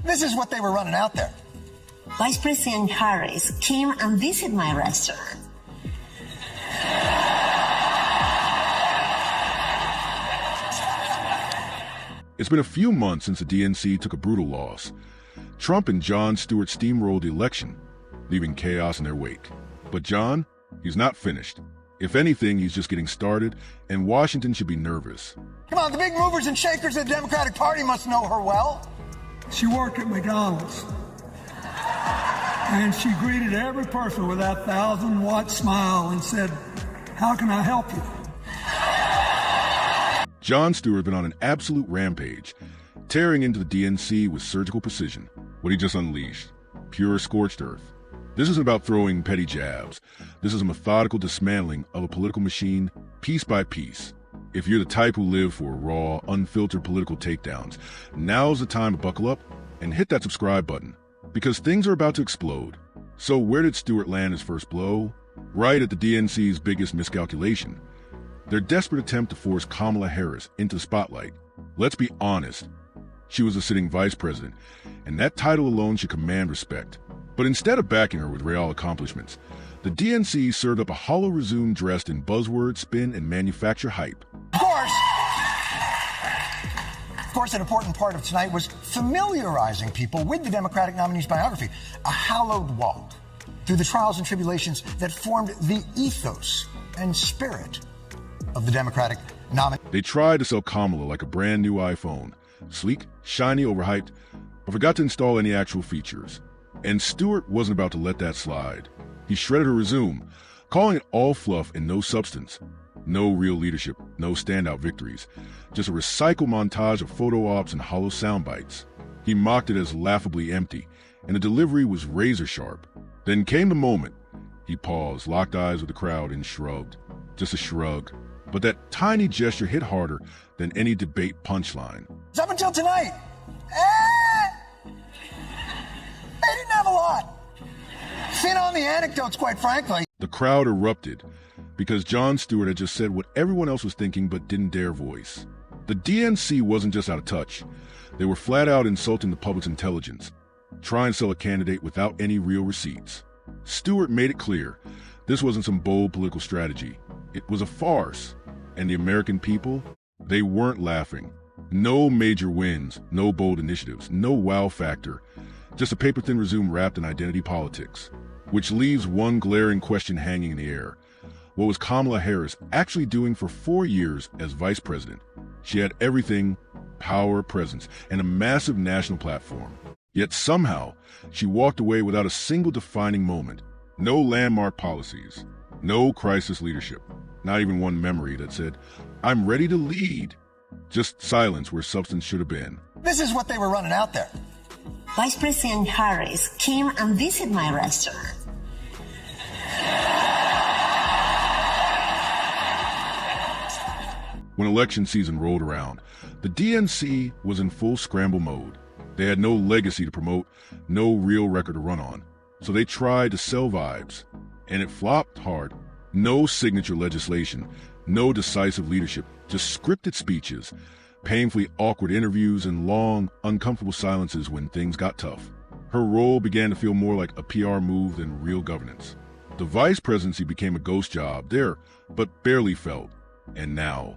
This is what they were running out there. Vice President Harris came and visited my restaurant. It's been a few months since the DNC took a brutal loss. Trump and Jon Stewart steamrolled the election, leaving chaos in their wake. But Jon, he's not finished. If anything, he's just getting started, and Washington should be nervous. Come on, the big movers and shakers of the Democratic Party must know her well. She worked at McDonald's, and she greeted every person with that 1,000-watt smile and said, "How can I help you?" Jon Stewart has been on an absolute rampage, tearing into the DNC with surgical precision. What he just unleashed. Pure scorched earth. This isn't about throwing petty jabs. This is a methodical dismantling of a political machine, piece by piece. If you're the type who live for raw, unfiltered political takedowns, now's the time to buckle up and hit that subscribe button, because things are about to explode. So where did Stewart land his first blow? Right at the DNC's biggest miscalculation. Their desperate attempt to force Kamala Harris into the spotlight. Let's be honest. She was a sitting vice president, and that title alone should command respect. But instead of backing her with real accomplishments, the DNC served up a hollow resume dressed in buzzword, spin, and manufacture hype. Of course, an important part of tonight was familiarizing people with the Democratic nominee's biography, a hallowed walk through the trials and tribulations that formed the ethos and spirit of the Democratic nominee. They tried to sell Kamala like a brand new iPhone. Sleek, shiny, overhyped, but forgot to install any actual features. And Stewart wasn't about to let that slide. He shredded her resume, calling it all fluff and no substance. No real leadership, no standout victories. Just a recycled montage of photo ops and hollow sound bites. He mocked it as laughably empty, and the delivery was razor sharp. Then came the moment. He paused, locked eyes with the crowd, and shrugged. Just a shrug. But that tiny gesture hit harder than any debate punchline. Up until tonight, they didn't have a lot. Thin on the anecdotes, quite frankly. The crowd erupted because Jon Stewart had just said what everyone else was thinking but didn't dare voice. The DNC wasn't just out of touch. They were flat out insulting the public's intelligence, trying to sell a candidate without any real receipts. Stewart made it clear this wasn't some bold political strategy. It was a farce. And the American people, they weren't laughing. No major wins, no bold initiatives, no wow factor. Just a paper-thin resume wrapped in identity politics. Which leaves one glaring question hanging in the air. What was Kamala Harris actually doing for 4 years as vice president? She had everything, power, presence, and a massive national platform. Yet somehow, she walked away without a single defining moment. No landmark policies. No crisis leadership. Not even one memory that said, "I'm ready to lead." Just silence where substance should have been. This is what they were running out there. Vice President Harris came and visited my restaurant. When election season rolled around, the DNC was in full scramble mode. They had no legacy to promote, no real record to run on. So they tried to sell vibes, and it flopped hard. No signature legislation, no decisive leadership, just scripted speeches, painfully awkward interviews, and long, uncomfortable silences when things got tough. Her role began to feel more like a PR move than real governance. The vice presidency became a ghost job there, but barely felt. And now,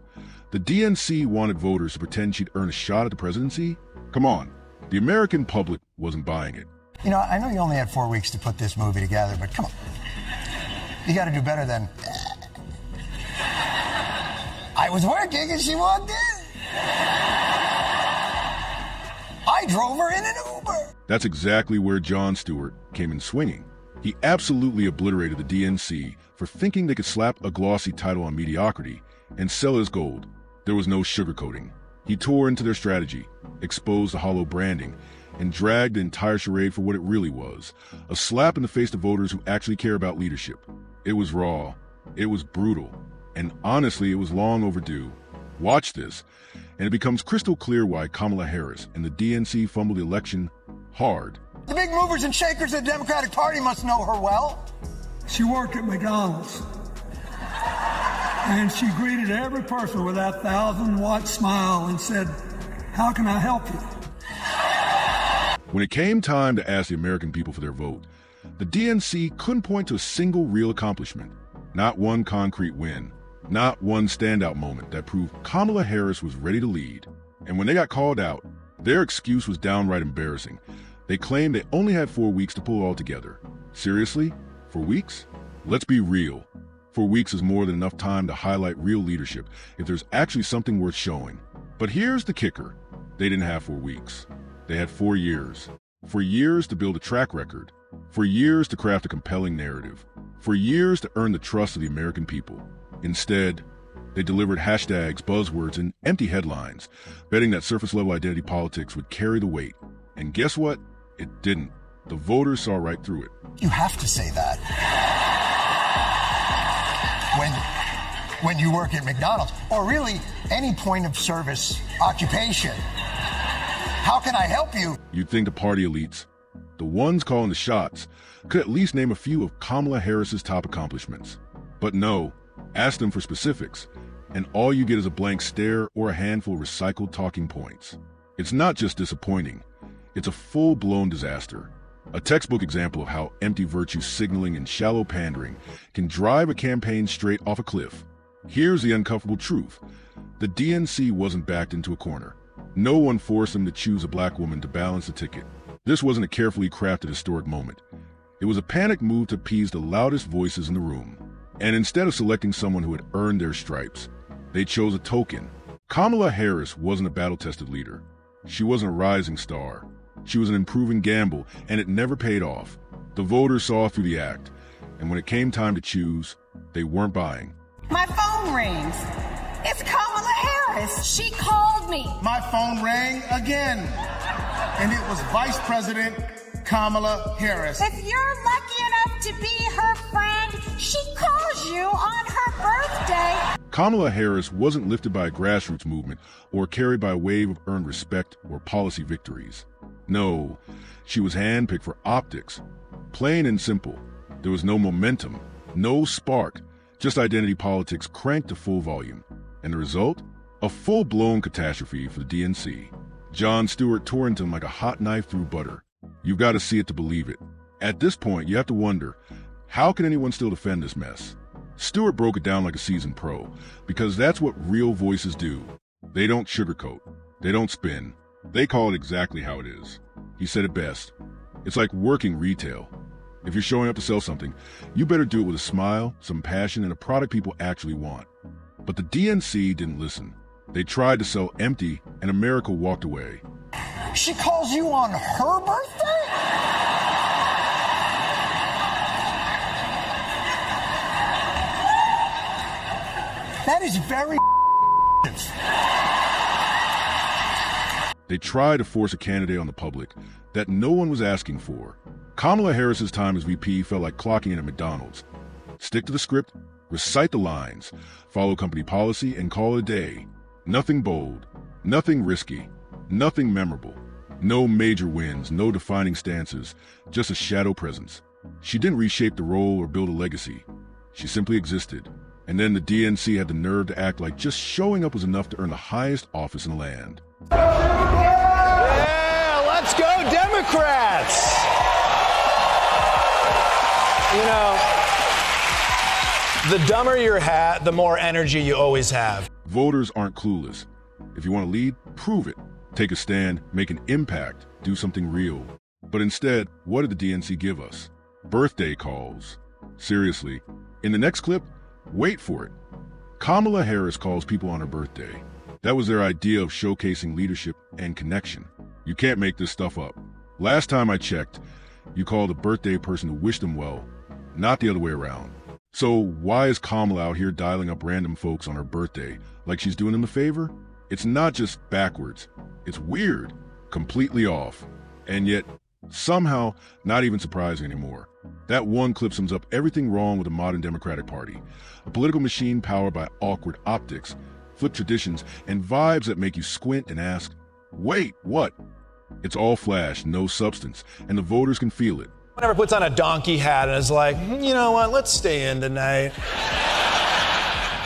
the DNC wanted voters to pretend she'd earn a shot at the presidency? Come on, the American public wasn't buying it. You know, I know you only had 4 weeks to put this movie together, but come on. You got to do better than, "I was working and she walked in. I drove her in an Uber." That's exactly where Jon Stewart came in swinging. He absolutely obliterated the DNC for thinking they could slap a glossy title on mediocrity and sell it as gold. There was no sugarcoating. He tore into their strategy, exposed the hollow branding, and dragged the entire charade for what it really was, a slap in the face to voters who actually care about leadership. It was raw, it was brutal, and honestly, it was long overdue. Watch this, and it becomes crystal clear why Kamala Harris and the DNC fumbled the election hard. The big movers and shakers of the Democratic Party must know her well. She worked at McDonald's, and she greeted every person with that 1,000-watt smile and said, "How can I help you?" When it came time to ask the American people for their vote, the DNC couldn't point to a single real accomplishment, not one concrete win, not one standout moment that proved Kamala Harris was ready to lead. And when they got called out, their excuse was downright embarrassing. They claimed they only had 4 weeks to pull it all together. Seriously? 4 weeks? Let's be real. 4 weeks is more than enough time to highlight real leadership if there's actually something worth showing. But here's the kicker. They didn't have 4 weeks. They had 4 years. 4 years to build a track record. 4 years to craft a compelling narrative. 4 years to earn the trust of the American people. Instead, they delivered hashtags, buzzwords, and empty headlines, betting that surface-level identity politics would carry the weight. And guess what? It didn't. The voters saw right through it. You have to say that when you work at McDonald's, or really any point of service occupation. How can I help you? You'd think the party elites, the ones calling the shots, could at least name a few of Kamala Harris's top accomplishments. But no, ask them for specifics, and all you get is a blank stare or a handful of recycled talking points. It's not just disappointing, it's a full-blown disaster. A textbook example of how empty virtue signaling and shallow pandering can drive a campaign straight off a cliff. Here's the uncomfortable truth. The DNC wasn't backed into a corner. No one forced them to choose a black woman to balance the ticket. This wasn't a carefully crafted historic moment. It was a panicked move to appease the loudest voices in the room. And instead of selecting someone who had earned their stripes, they chose a token. Kamala Harris wasn't a battle-tested leader. She wasn't a rising star. She was an improving gamble, and it never paid off. The voters saw through the act, and when it came time to choose, they weren't buying. My phone rings. It's Kamala Harris. She called me. My phone rang again, and it was Vice President Kamala Harris. If you're lucky enough to be her friend, she calls you on her birthday. Kamala Harris wasn't lifted by a grassroots movement or carried by a wave of earned respect or policy victories. No, she was handpicked for optics. Plain and simple. There was no momentum, no spark, just identity politics cranked to full volume. And the result? A full-blown catastrophe for the DNC. Jon Stewart tore into him like a hot knife through butter. You've got to see it to believe it. At this point, you have to wonder, how can anyone still defend this mess? Stewart broke it down like a seasoned pro, because that's what real voices do. They don't sugarcoat. They don't spin. They call it exactly how it is. He said it best. It's like working retail. If you're showing up to sell something, you better do it with a smile, some passion, and a product people actually want. But the DNC didn't listen. They tried to sell empty, and America walked away. She calls you on her birthday? That is very They tried to force a candidate on the public that no one was asking for. Kamala Harris's time as VP felt like clocking in at McDonald's. Stick to the script, recite the lines, follow company policy, and call it a day. Nothing bold, nothing risky, nothing memorable. No major wins, no defining stances, just a shadow presence. She didn't reshape the role or build a legacy. She simply existed. And then the DNC had the nerve to act like just showing up was enough to earn the highest office in the land. Yeah, let's go Democrats! You know, the dumber your hat, the more energy you always have. Voters aren't clueless. If you want to lead, prove it. Take a stand, make an impact, do something real. But instead, what did the DNC give us? Birthday calls. Seriously, in the next clip, wait for it. Kamala Harris calls people on her birthday. That was their idea of showcasing leadership and connection. You can't make this stuff up. Last time I checked, you called a birthday person to wish them well, not the other way around. So why is Kamala out here dialing up random folks on her birthday like she's doing them a favor? It's not just backwards. It's weird, completely off, and yet somehow not even surprising anymore. That one clip sums up everything wrong with the modern Democratic Party, a political machine powered by awkward optics, flipped traditions, and vibes that make you squint and ask, wait, what? It's all flash, no substance, and the voters can feel it. Whenever puts on a donkey hat and is like, you know what, let's stay in tonight.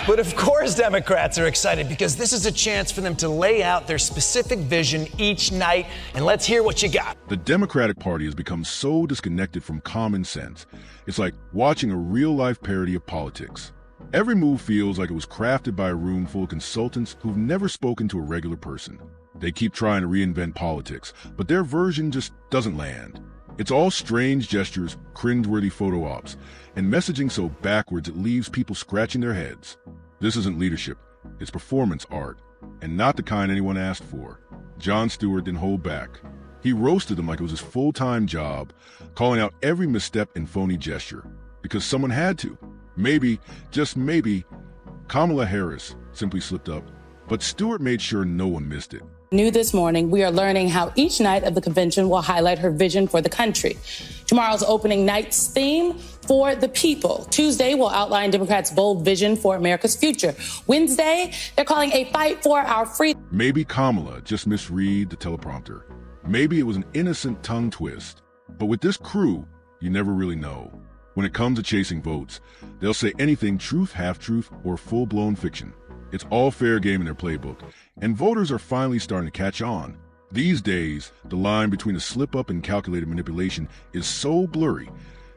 But of course Democrats are excited because this is a chance for them to lay out their specific vision each night. And let's hear what you got. The Democratic Party has become so disconnected from common sense. It's like watching a real-life parody of politics. Every move feels like it was crafted by a room full of consultants who've never spoken to a regular person. They keep trying to reinvent politics, but their version just doesn't land. It's all strange gestures, cringeworthy photo ops, and messaging so backwards it leaves people scratching their heads. This isn't leadership, it's performance art, and not the kind anyone asked for. Jon Stewart didn't hold back. He roasted them like it was his full-time job, calling out every misstep and phony gesture, because someone had to. Maybe, just maybe, Kamala Harris simply slipped up, but Stewart made sure no one missed it. New this morning, we are learning how each night of the convention will highlight her vision for the country. Tomorrow's opening night's theme, For the People. Tuesday will outline Democrats' bold vision for America's future. Wednesday, they're calling a fight for our freedom. Maybe Kamala just misread the teleprompter. Maybe it was an innocent tongue twist. But with this crew, you never really know. When it comes to chasing votes, they'll say anything truth, half-truth, or full-blown fiction. It's all fair game in their playbook, and voters are finally starting to catch on. These days, the line between a slip-up and calculated manipulation is so blurry,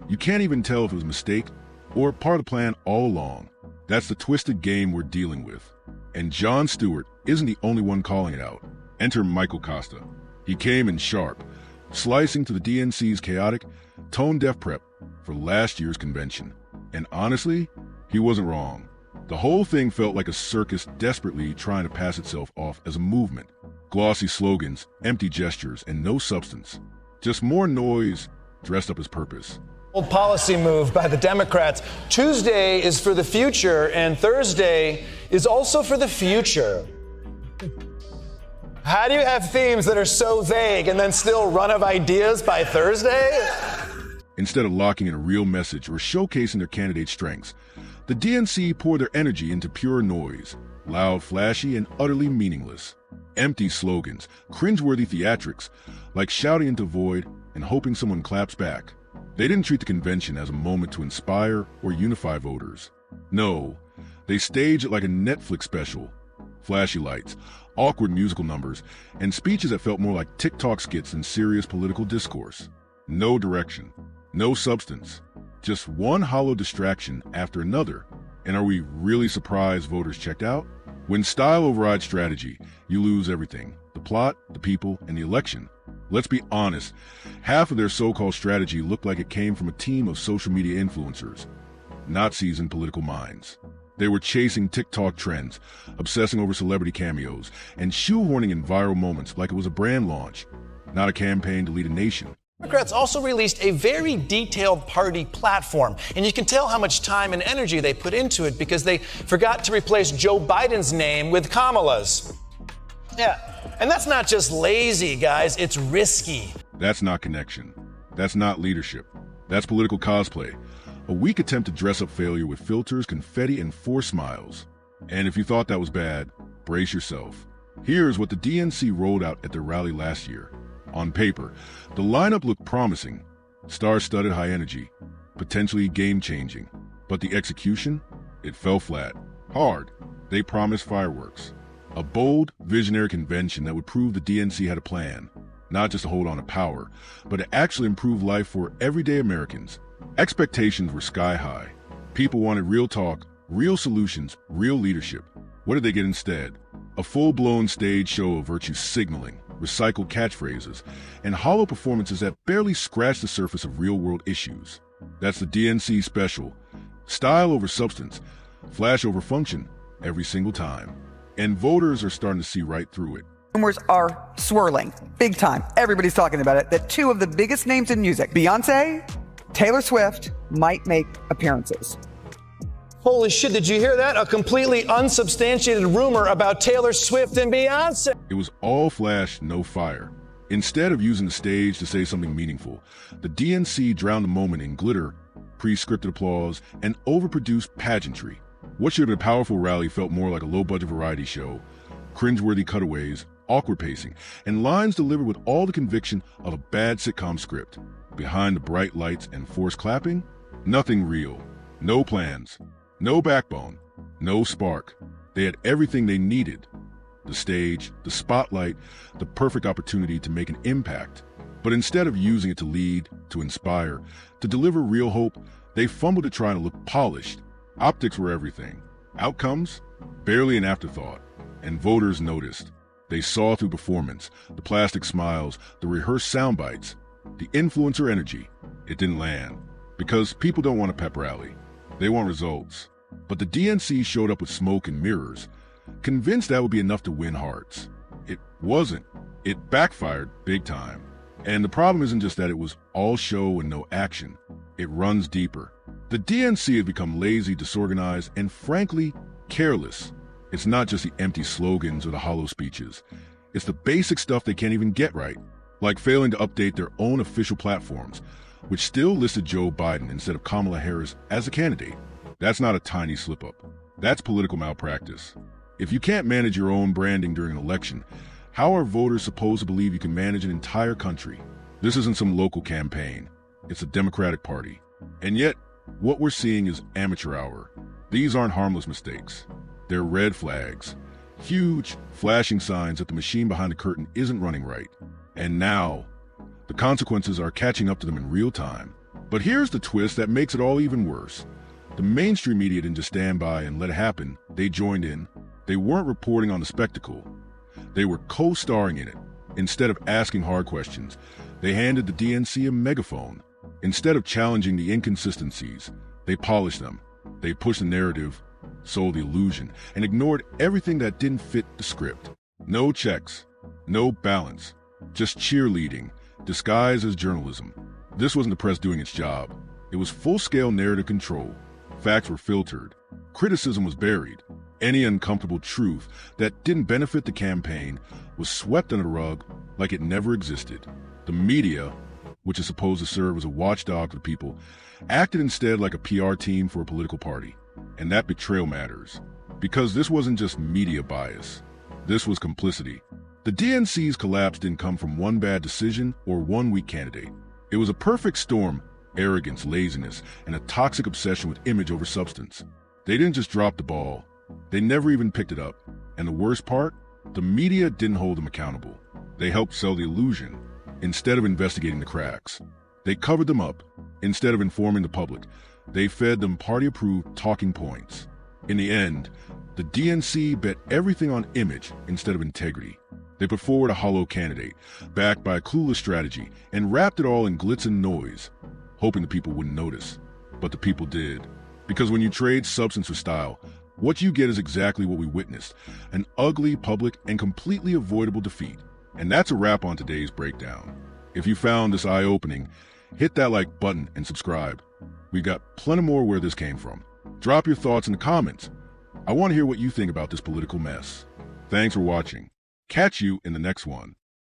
you can't even tell if it was a mistake or part of the plan all along. That's the twisted game we're dealing with. And Jon Stewart isn't the only one calling it out. Enter Michael Costa. He came in sharp, slicing to the DNC's chaotic, tone-deaf prep for last year's convention. And honestly, he wasn't wrong. The whole thing felt like a circus desperately trying to pass itself off as a movement. Glossy slogans, empty gestures, and no substance. Just more noise dressed up as purpose. Old policy move by the Democrats. Tuesday is for the future, and Thursday is also for the future. How do you have themes that are so vague and then still run of ideas by Thursday? Instead of locking in a real message or showcasing their candidate's strengths, the DNC poured their energy into pure noise, loud, flashy, and utterly meaningless. Empty slogans, cringeworthy theatrics, like shouting into void and hoping someone claps back. They didn't treat the convention as a moment to inspire or unify voters. No, they staged it like a Netflix special. Flashy lights, awkward musical numbers, and speeches that felt more like TikTok skits than serious political discourse. No direction, no substance. Just one hollow distraction after another. And are we really surprised voters checked out? When style overrides strategy, you lose everything. The plot, the people, and the election. Let's be honest, half of their so-called strategy looked like it came from a team of social media influencers, not seasoned political minds. They were chasing TikTok trends, obsessing over celebrity cameos, and shoehorning in viral moments like it was a brand launch, not a campaign to lead a nation. Democrats also released a very detailed party platform, and you can tell how much time and energy they put into it because they forgot to replace Joe Biden's name with Kamala's. Yeah, and that's not just lazy, guys, it's risky. That's not connection. That's not leadership. That's political cosplay. A weak attempt to dress up failure with filters, confetti, and forced smiles. And if you thought that was bad, brace yourself. Here's what the DNC rolled out at their rally last year. On paper, the lineup looked promising, star-studded high energy, potentially game-changing. But the execution? It fell flat. Hard. They promised fireworks. A bold, visionary convention that would prove the DNC had a plan, not just to hold on to power, but to actually improve life for everyday Americans. Expectations were sky-high. People wanted real talk, real solutions, real leadership. What did they get instead? A full-blown stage show of virtue signaling, recycled catchphrases, and hollow performances that barely scratch the surface of real-world issues. That's the DNC special. Style over substance, flash over function, every single time. And voters are starting to see right through it. Rumors are swirling, big time. Everybody's talking about it, that two of the biggest names in music, Beyonce, Taylor Swift, might make appearances. Holy shit, did you hear that? A completely unsubstantiated rumor about Taylor Swift and Beyonce. It was all flash, no fire. Instead of using the stage to say something meaningful, the DNC drowned the moment in glitter, pre-scripted applause, and overproduced pageantry. What should have been a powerful rally felt more like a low-budget variety show. Cringeworthy cutaways, awkward pacing, and lines delivered with all the conviction of a bad sitcom script. Behind the bright lights and forced clapping, nothing real. No plans. No backbone. No spark. They had everything they needed. The stage, the spotlight, the perfect opportunity to make an impact. But instead of using it to lead, to inspire, to deliver real hope, they fumbled at trying to look polished. Optics were everything. Outcomes? Barely an afterthought. And voters noticed. They saw through performance, the plastic smiles, the rehearsed sound bites, the influencer energy. It didn't land. Because people don't want a pep rally. They want results. But the DNC showed up with smoke and mirrors, convinced that would be enough to win hearts. It wasn't. It backfired big time. And the problem isn't just that it was all show and no action. It runs deeper. The DNC has become lazy, disorganized, and frankly, careless. It's not just the empty slogans or the hollow speeches. It's the basic stuff they can't even get right, like failing to update their own official platforms, which still listed Joe Biden instead of Kamala Harris as a candidate. That's not a tiny slip-up. That's political malpractice. If you can't manage your own branding during an election, how are voters supposed to believe you can manage an entire country? This isn't some local campaign. It's a Democratic Party. And yet, what we're seeing is amateur hour. These aren't harmless mistakes. They're red flags. Huge, flashing signs that the machine behind the curtain isn't running right. And now, the consequences are catching up to them in real time. But here's the twist that makes it all even worse. The mainstream media didn't just stand by and let it happen. They joined in. They weren't reporting on the spectacle. They were co-starring in it. Instead of asking hard questions, they handed the DNC a megaphone. Instead of challenging the inconsistencies, they polished them. They pushed the narrative, sold the illusion, and ignored everything that didn't fit the script. No checks, no balance, just cheerleading, disguised as journalism. This wasn't the press doing its job. It was full-scale narrative control. Facts were filtered. Criticism was buried. Any uncomfortable truth that didn't benefit the campaign was swept under the rug like it never existed. The media, which is supposed to serve as a watchdog for people, acted instead like a PR team for a political party. And that betrayal matters. Because this wasn't just media bias. This was complicity. The DNC's collapse didn't come from one bad decision or one weak candidate. It was a perfect storm: arrogance, laziness, and a toxic obsession with image over substance. They didn't just drop the ball. They never even picked it up. And the worst part? The media didn't hold them accountable. They helped sell the illusion instead of investigating the cracks. They covered them up instead of informing the public. They fed them party-approved talking points. In the end, the DNC bet everything on image instead of integrity. They put forward a hollow candidate, backed by a clueless strategy, and wrapped it all in glitz and noise, hoping the people wouldn't notice. But the people did. Because when you trade substance for style, what you get is exactly what we witnessed: an ugly, public, and completely avoidable defeat. And that's a wrap on today's breakdown. If you found this eye-opening, hit that like button and subscribe. We got plenty more where this came from. Drop your thoughts in the comments. I want to hear what you think about this political mess. Thanks for watching. Catch you in the next one.